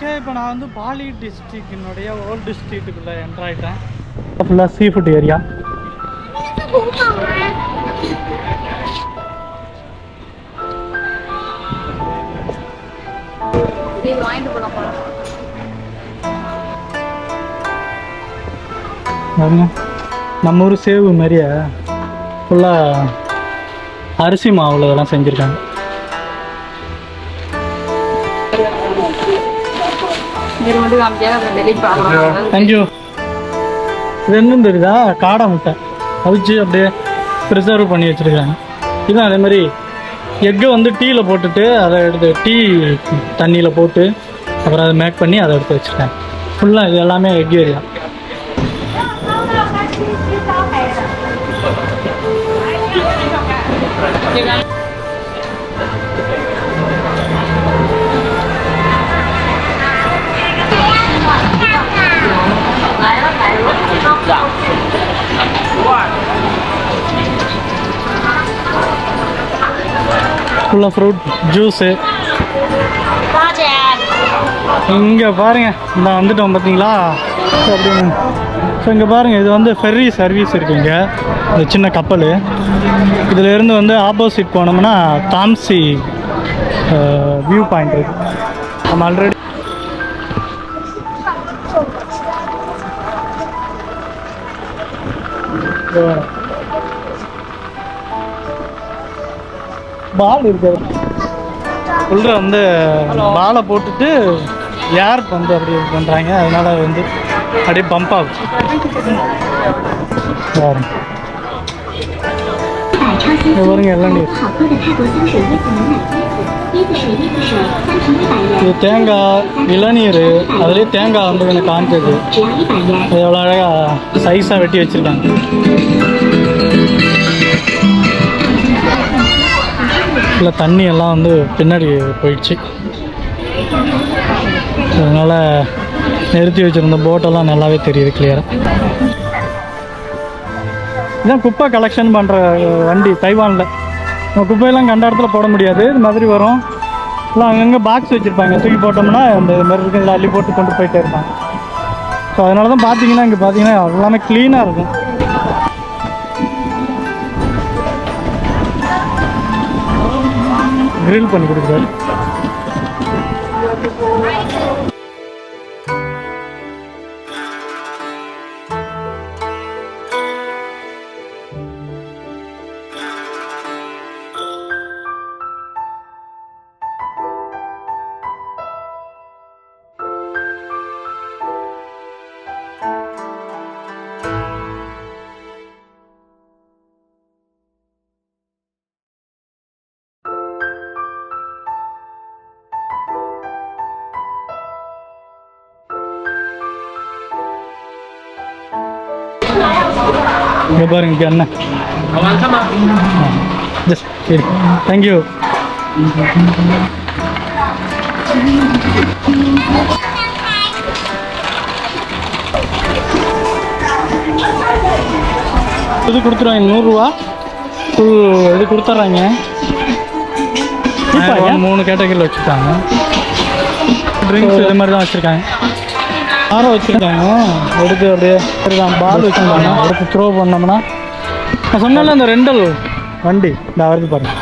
Okay, இப்போ நான் வந்து பாலி டிஸ்ட்ரிக்டினுடைய ஓல்டு ஸ்ட்ரீட்டுக்குள்ளே என்ட்ரு ஆகிட்டேன். ஃபுல்லாக சீ ஃபுட் ஏரியா. நம்ம ஊர் சேவு மாதிரியே ஃபுல்லாக அரிசி மாவில் இதெல்லாம் செஞ்சுருக்காங்க. தேங்க்யூ. இது என்னன்னு தெரியுதா? காடை முட்டை அவிச்சு அப்படியே ப்ரிசர்வ் பண்ணி வச்சுருக்காங்க. இதுதான் அதே மாதிரி எக்கை வந்து டீயில் போட்டுட்டு அதை எடுத்து டீ தண்ணியில் போட்டு அப்புறம் அதை மேக் பண்ணி அதை எடுத்து வச்சுருக்காங்க. ஃபுல்லாக இது எல்லாமே எக் ஏரியா. ஃபுல்லாக ஃப்ரூட் ஜூஸு. இங்கே பாருங்கள், இந்த வந்துட்டோம் பார்த்தீங்களா அப்படின்னு. ஸோ இங்கே பாருங்கள், இது வந்து ஃபெர்ரி சர்வீஸ் இருக்குது இங்கே. இந்த சின்ன கப்பல் இதிலேருந்து வந்து ஆப்போசிட் போனோம்னா தாம்சி வியூ பாயிண்ட் இருக்குது. நம்ம ஆல்ரெடி பால் இருக்குது. உள்ள வந்து பாலை போட்டுட்டு ஏர் வந்து அப்படி பண்ணுறாங்க. அதனால அது வந்து அப்படியே பம்ப் ஆகும். பாருங்க இளநீர். இது தேங்காய் இளநீர். அதுலேயே தேங்காய் வந்து கொஞ்சம் காஞ்சது. எவ்வளோ அழகாக சைஸாக வெட்டி வச்சுருக்காங்க. இல்லை தண்ணி எல்லாம் வந்து பின்னாடி போயிடுச்சு. அதனால் நிறுத்தி வச்சுருந்த போட்டெல்லாம் நல்லாவே தெரியுது கிளியராக. இதுதான் குப்பை கலெக்ஷன் பண்ணுற வண்டி தைவானில். நம்ம குப்பையெல்லாம் கண்ட இடத்துல போட முடியாது. இது மாதிரி வரும். இல்லை அங்கங்கே பாக்ஸ் வச்சுருப்பாங்க. தூக்கி போட்டோம்னா அந்த இது மாதிரி இருக்குது. இதில் அள்ளி போட்டு கொண்டு போயிட்டே இருப்பாங்க. ஸோ அதனால தான் பார்த்தீங்கன்னா இங்கே பார்த்தீங்கன்னா எல்லாமே க்ளீனாக இருக்கும். கிரில் பண்ணி கொடுக்குறாரு. இங்கே பாருங்க அண்ணன். ஜஸ்ட் சரி, தேங்க்யூ. இது கொடுத்துருவாங்க 100 ரூபா இது கொடுத்துட்றாங்க. 3 கேட்டகரியில் வச்சுருக்காங்க. ட்ரிங்க்ஸ் இது மாதிரி தான் வச்சுருக்காங்க. ஆரோ வச்சுருக்காங்க. எடுத்து அப்படியே பால் வச்சுருக்காங்க. எடுத்து த்ரோ பண்ணோம்னா நான் சொன்னால இந்த ரெண்டல் வண்டி இந்த வருது பாருங்க.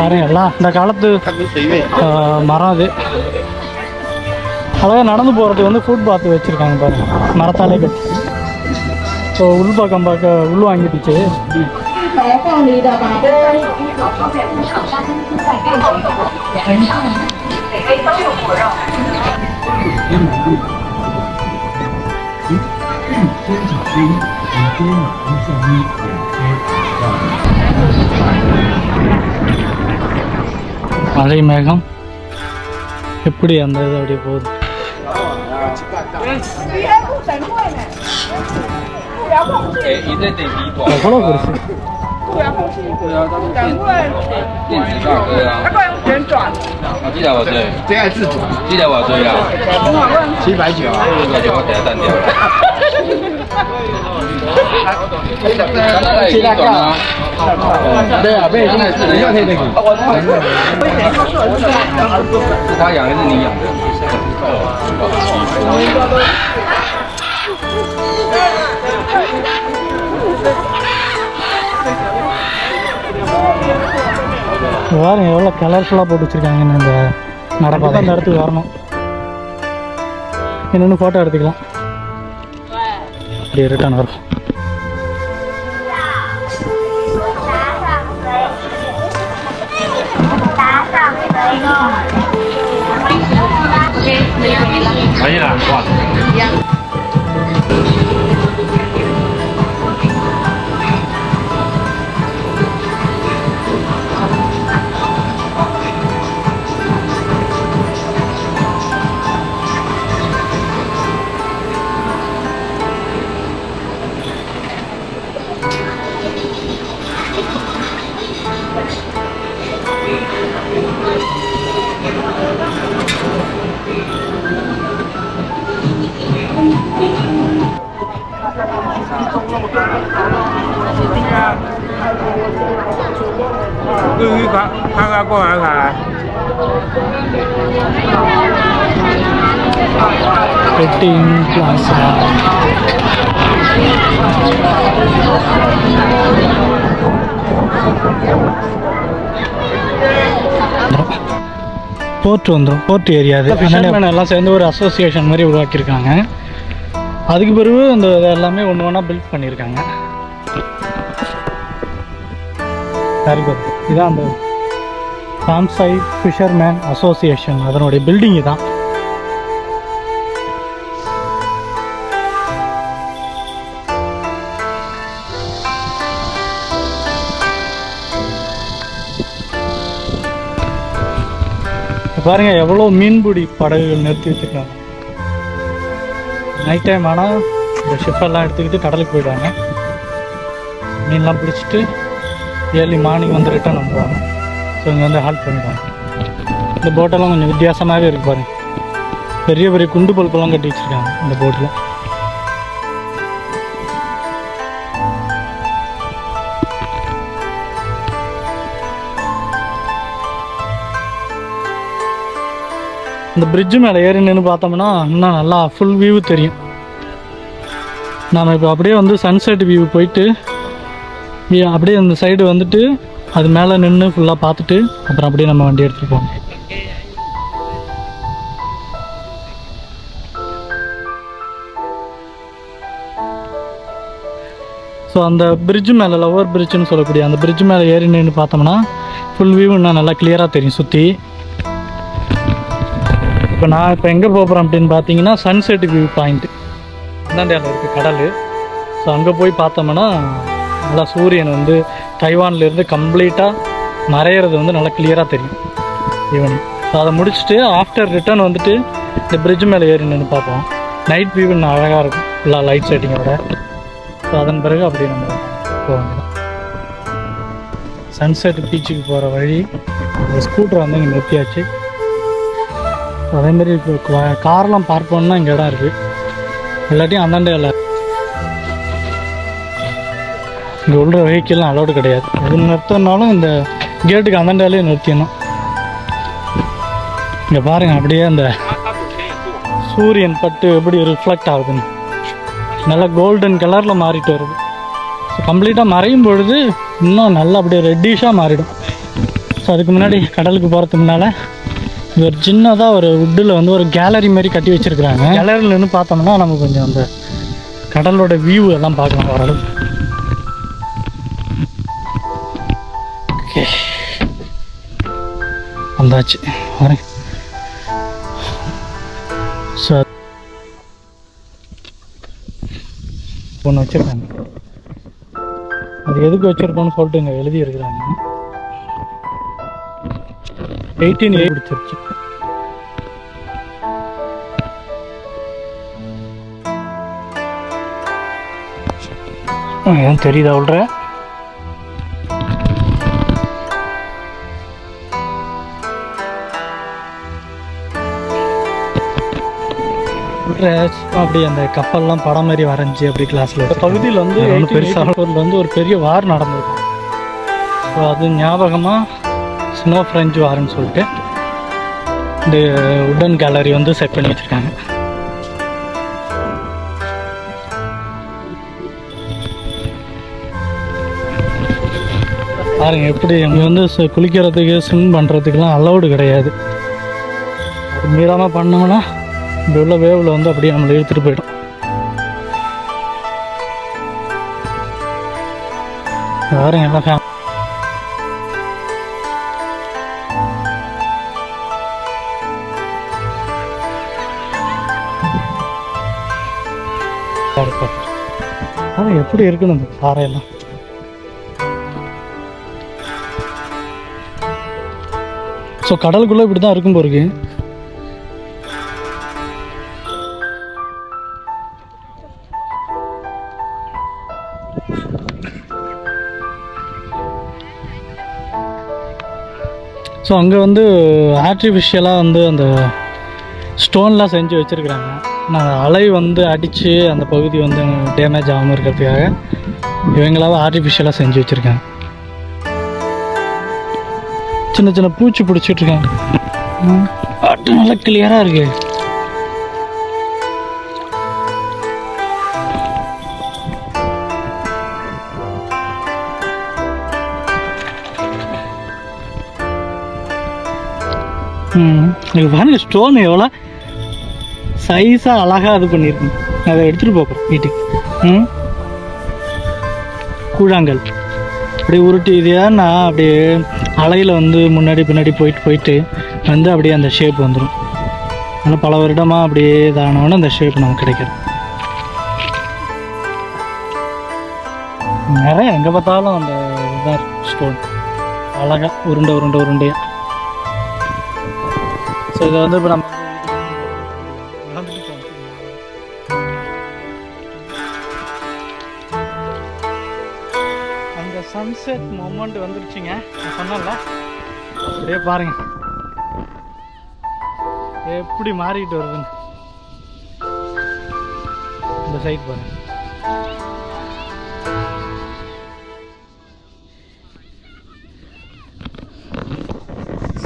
பாருங்க எல்லாம் இந்த காலத்து மரம். அது அழகாக நடந்து போகிறதுக்கு வந்து ஃபுட் பாத்து வச்சுருக்காங்க பாருங்க, மரத்தாலே கட்டி. ஸோ உள்பக்கம் பார்க்க உள் வாங்கிடுச்சு. மழை மேகம் எப்படி அந்த இது அப்படியே போகுது. எவ்வளோ பெருசு. 记得我对，最爱自主，记得我对啊，790啊，我给我等下断掉了。其他干嘛？对啊，被现在是人家配那个。是他养还是你养的？ பாருங்க எவ்வளோ கலர்ஃபுல்லாக போட்டு வச்சுருக்காங்கன்னு இந்த நடப்பாதை. அந்த இடத்துக்கு வரணும், இன்னொன்று ஃபோட்டோ எடுத்துக்கலாம். அப்படியே ரிட்டர்ன் வரும். Wedding plaza. போர்ட் வந்துடும், போர்ட் ஏரியா. அது ஃபிஷர்மேன் எல்லாம் சேர்ந்து ஒரு அசோசியேஷன் மாதிரி உருவாக்கியிருக்காங்க. அதுக்கு பிறகு இந்த எல்லாமே ஒன்று ஒன்றா பில்ட் பண்ணியிருக்காங்க. Very good. இதுதான் அந்த சாம்சாய் ஃபிஷர்மேன் அசோசியேஷன், அதனுடைய பில்டிங் தான். பாருங்க எவ்வளோ மீன்பிடி படகுகள் நிறுத்தி வச்சுருக்காங்க. நைட் டைம் ஆனால் இந்த ஷிப்பெல்லாம் எடுத்துக்கிட்டு கடலுக்கு போயிடுவாங்க. மீன்லாம் பிடிச்சிட்டு ஏர்லி மார்னிங் வந்து ரிட்டர்ன் வந்துடுவாங்க. ஸோ இங்கே வந்து ஹால்ட் பண்ணிடுவாங்க. இந்த போட்டெல்லாம் கொஞ்சம் வித்தியாசமாகவே இருக்குது பாருங்க. பெரிய பெரிய குண்டு பல்பெல்லாம் கட்டி வச்சுருக்காங்க இந்த போட்டில். இந்த பிரிட்ஜு மேலே ஏறி நின்று பார்த்தோம்னா இன்னும் நல்லா ஃபுல் வியூ தெரியும். நாம் இப்போ அப்படியே வந்து சன்செட் வியூ போயிட்டு அப்படியே அந்த சைடு வந்துட்டு அது மேலே நின்று ஃபுல்லாக பார்த்துட்டு அப்புறம் அப்படியே நம்ம வண்டி எடுத்துகிட்டு போகணும். ஸோ அந்த பிரிட்ஜு மேலே லவர் பிரிட்ஜுன்னு சொல்லக்கூடிய அந்த பிரிட்ஜு மேலே ஏறி நின்று பார்த்தோம்னா ஃபுல் வியூ இன்னும் நல்லா கிளியராக தெரியும் சுற்றி. இப்போ நான் இப்போ எங்கே போகிறேன் அப்படின்னு பார்த்தீங்கன்னா சன்செட் வியூ பாயிண்ட்டு அந்தாண்டியாவில் இருக்குது கடல். ஸோ அங்கே போய் பார்த்தோம்னா நல்லா சூரியன் வந்து தைவான்லேருந்து கம்ப்ளீட்டாக மறையிறது வந்து நல்லா கிளியராக தெரியும் ஈவினிங். ஸோ அதை முடிச்சுட்டு ஆஃப்டர் ரிட்டர்ன் வந்துட்டு இந்த பிரிட்ஜ் மேலே ஏறி நின்று பார்ப்போம். நைட் வியூ இன்னும் அழகாக இருக்கும் ஃபுல்லாக லைட் செட்டிங்கோட. ஸோ அதன் பிறகு அப்படி நம்ம போவாங்க. சன்செட் பீச்சுக்கு போகிற வழி இந்த ஸ்கூட்டரை வந்து இங்கே நிறுத்தியாச்சு. அதேமாரி இப்போ கார்லாம் பார்க் பண்ணால் இங்கே இடம் இருக்குது. இல்லாட்டியும் அந்தாண்டையில் இங்கே உள்ள வெஹிக்கிள்லாம் அலோடு கிடையாது. எது நிறுத்தினாலும் இந்த கேட்டுக்கு அந்தாண்டையிலே நிறுத்திடணும். இங்கே பாருங்கள் அப்படியே அந்த சூரியன் பட்டு எப்படி ரிஃப்ளெக்ட் ஆகுதுன்னு நல்லா கோல்டன் கலரில் மாறிட்டு வருது. ஸோ கம்ப்ளீட்டாக மறையும் பொழுது இன்னும் நல்லா அப்படியே ரெட்டிஷாக மாறிடும். ஸோ அதுக்கு முன்னாடி கடலுக்கு போகிறதுக்கு முன்னால் ஒரு சின்னதாக ஒரு வுட்டில் வந்து ஒரு கேலரி மாதிரி கட்டி வச்சுருக்குறாங்க. கேலரியில் நின்று பார்த்தோம்னா நம்ம கொஞ்சம் அந்த கடலோட வியூ எல்லாம் பார்க்கலாம் ஓரளவு. ஓகே வந்தாச்சு வரேன். ஸோ ஒன்று வச்சுருக்காங்க. அது எதுக்கு வச்சுருக்கோன்னு சொல்லிட்டு இங்கே எழுதியிருக்கிறாங்க. 18A பிடிச்சிருச்சு. ஏன் தெரியுதா உள்ள அப்படி அந்த கப்பல்லாம் படம் மாதிரி வரைஞ்சி அப்படி கிளாஸில் பகுதியில் வந்து பெருசாக வந்து ஒரு பெரிய வார் நடந்திருக்கும். ஸோ அது ஞாபகமாக ஸ்னோ ஃப்ரெஞ்சு வாருன்னு சொல்லிட்டு இந்த உடன் கேலரி வந்து செட் பண்ணி வச்சுருக்காங்க. பாருங்க எப்படி இங்கே வந்து குளிக்கிறதுக்கு ஸ்விம் பண்ணுறதுக்குலாம் அலௌடு கிடையாது. அது மீறாமல் பண்ணோம்னா இப்படி உள்ள வேவில் வந்து அப்படியே நம்மளை இழுத்துட்டு போயிடும். பாருங்க எல்லாம் அது எப்படி இருக்குன்னு இந்த பாறையெல்லாம். ஸோ கடலுக்குள்ளே இப்படி தான் இருக்கும் போருக்கு. ஸோ அங்கே வந்து ஆர்டிஃபிஷியலாக வந்து அந்த ஸ்டோன்லாம் செஞ்சு வச்சுருக்குறாங்க. நான் அலை வந்து அடித்து அந்த பகுதி வந்து டேமேஜ் ஆகாமல் இருக்கிறதுக்காக இவங்களாவே ஆர்டிஃபிஷியலாக செஞ்சு வச்சுருக்காங்க. சின்ன சின்ன பூச்சி பிடிச்சிட்ருக்காங்க. நல்லா கிளியராக இருக்கு. இது பாருங்க ஸ்டோன் எவ்வளோ சைஸாக அழகாக இது பண்ணியிருக்கேன். அதை எடுத்துகிட்டு போகிறேன் வீட்டுக்கு. கூழாங்கல் அப்படியே உருட்டி இது ஏன்னா அப்படியே அலையில் வந்து முன்னாடி பின்னாடி போயிட்டு வந்து அப்படியே அந்த ஷேப் வந்துடும். ஆனால் பல வருடமாக அப்படியே இதானோன்னு அந்த ஷேப் நமக்கு கிடைக்கிது. நிறைய எங்கே பார்த்தாலும் அந்த இதுதான் ஸ்டோன் அழகாக உருண்டையாக. ஸோ இதை வந்து இப்போ நம்ம அந்த சன்செட் மொமெண்ட் வந்துருச்சுங்க. நான் சொன்னேன்ல அப்படியே பாருங்க எப்படி மாறிக்கிட்டு வருதுன்னு. இந்த சைட் பாருங்க.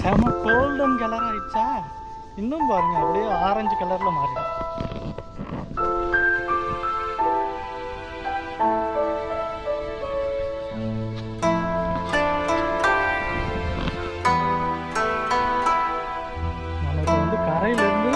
செம கோல்டன் கலர் ஆயிடுச்சா. இன்னும் பாருங்க அப்படியே ஆரஞ்சு கலர்ல மாறிடும். நமக்கு வந்து கரையிலிருந்து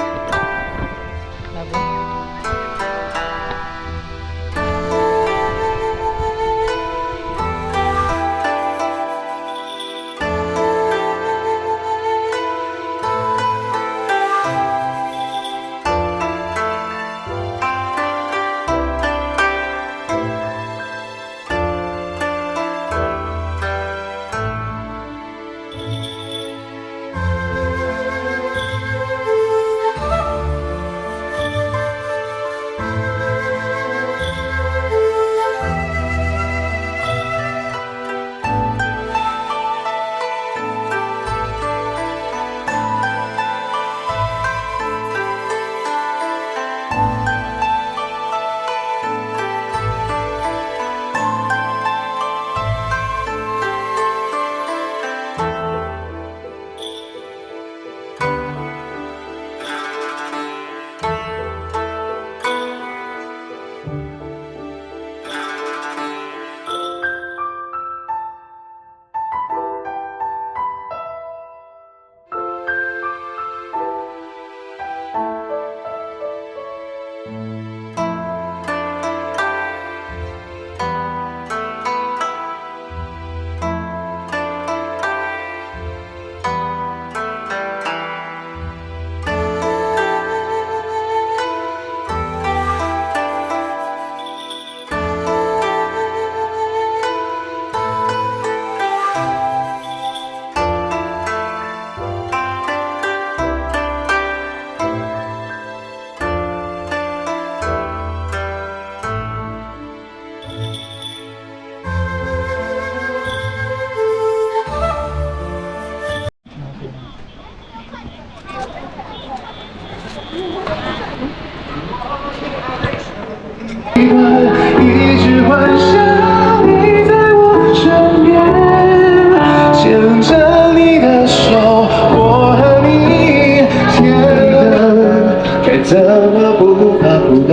怎么不怕孤单？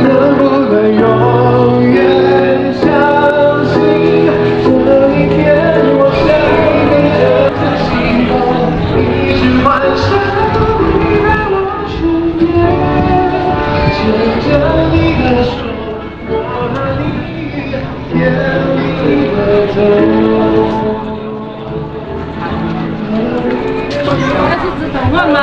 能不能永远相信这一天，我想跟着心动，一直幻想你在我身边，牵着你的手，我和你眼里的走。它是自动换吗？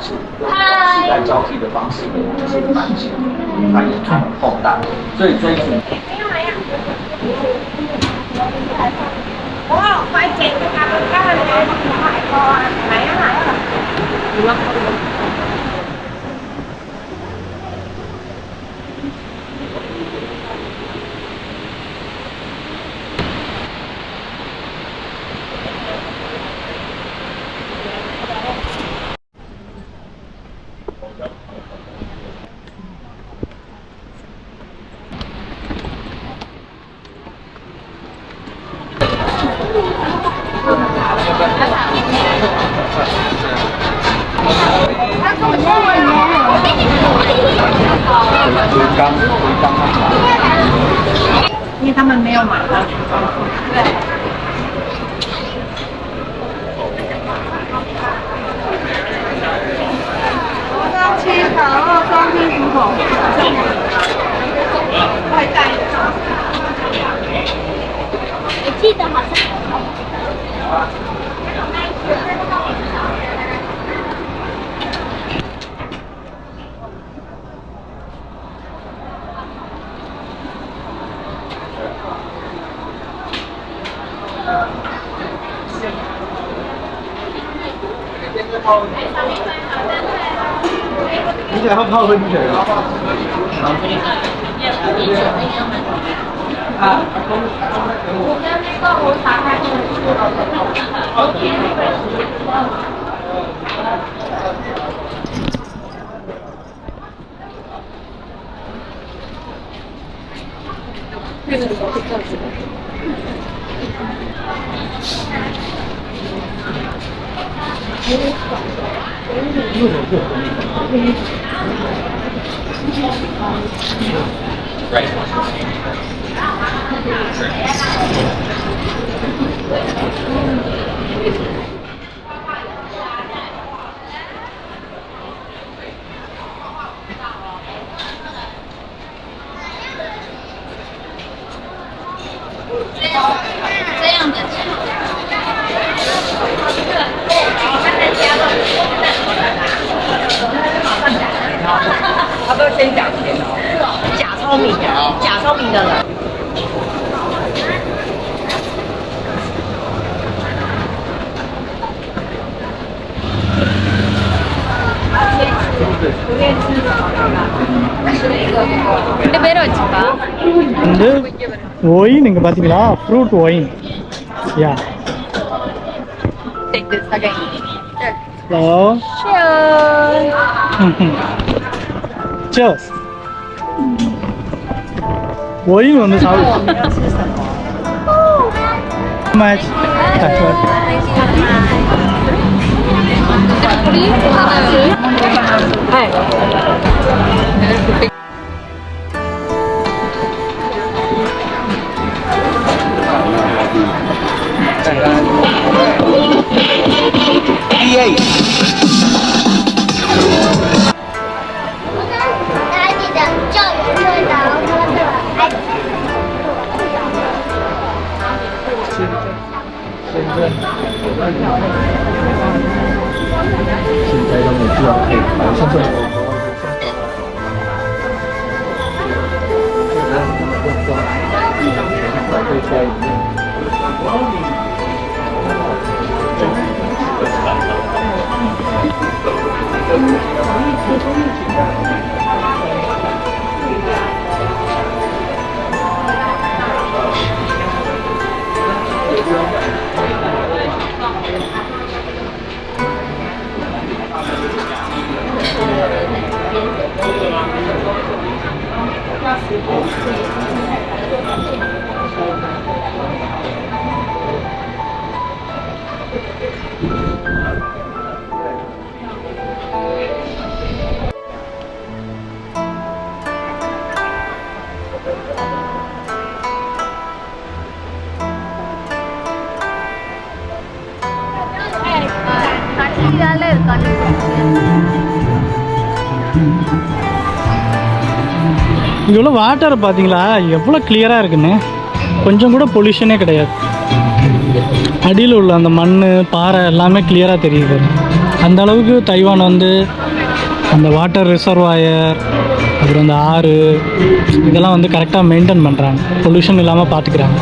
世代交替的方式是蛮简单，它也很后代，所以追逐。哇，快剪个咖啡干嘞！买过啊，买啊买啊！有吗？因为他们没有买到。对。双七烤肉，双拼薯口，快带。我记得好像。你想要泡温泉啊？我跟那个我打开这样的。他都先讲钱哦，假聪明啊，假聪明的人。ரெண்டு பேரும் வச்சுப்பா. வந்து ஒயின் இங்கே பார்த்தீங்களா fruit wine yeah Take this again. Hello Cheers wine வந்து சாப்பிடு மேட்ச் கட்டியால இருக்கான்னு இங்கே உள்ள வாட்டர் பார்த்தீங்களா எவ்வளோ கிளியராக இருக்குன்னு. கொஞ்சம் கூட பொல்யூஷனே கிடையாது. அடியில் உள்ள அந்த மண் பாறை எல்லாமே கிளியராக தெரியுது. அந்த அளவுக்கு தைவான் வந்து அந்த வாட்டர் ரிசர்வாயர் அப்புறம் அந்த ஆறு இதெல்லாம் வந்து கரெக்டாக மெயின்டைன் பண்ணுறாங்க. பொல்யூஷன் இல்லாமல் பார்த்துக்கிறாங்க.